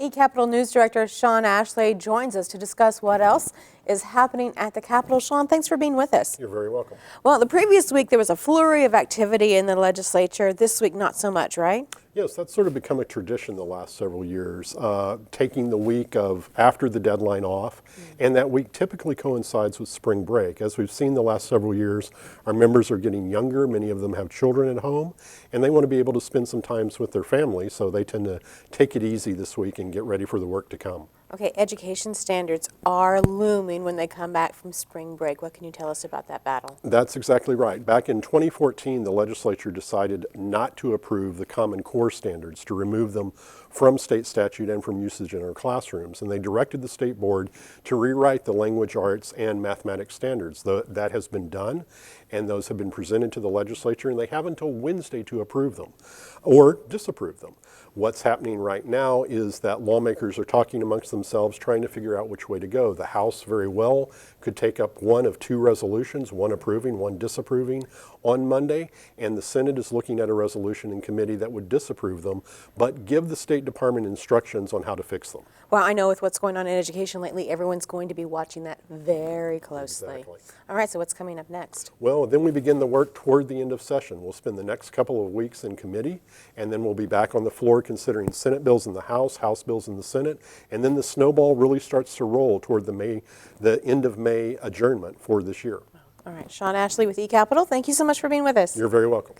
eCapitol News Director Sean Ashley joins us to discuss what else is happening at the Capitol. Sean, thanks for being with us. You're very welcome. Well, the previous week there was a flurry of activity in the legislature. This week, not so much, right? Yes, that's sort of become a tradition the last several years, taking the week of after the deadline off, and that week typically coincides with spring break. As we've seen the last several years, our members are getting younger, many of them have children at home, and they want to be able to spend some time with their family, so they tend to take it easy this week and get ready for the work to come. Okay, education standards are looming when they come back from spring break. What can you tell us about that battle? That's exactly right. Back in 2014, the legislature decided not to approve the Common Core standards, to remove them from state statute and from usage in our classrooms. And they directed the state board to rewrite the language arts and mathematics standards. That has been done, and those have been presented to the legislature, and they have until Wednesday to approve them or disapprove them. What's happening right now is that lawmakers are talking amongst themselves, trying to figure out which way to go. The House very well could take up one of two resolutions, one approving, one disapproving on Monday, and the Senate is looking at a resolution in committee that would disapprove them, but give the State Department instructions on how to fix them. Well, I know with what's going on in education lately, everyone's going to be watching that very closely. Exactly. All right, so what's coming up next? Well, then we begin the work toward the end of session. We'll spend the next couple of weeks in committee, and then we'll be back on the floor considering Senate bills in the House, House bills in the Senate, and then the snowball really starts to roll toward the end of May adjournment for this year. All right, Sean Ashley with eCapitol, thank you so much for being with us. You're very welcome.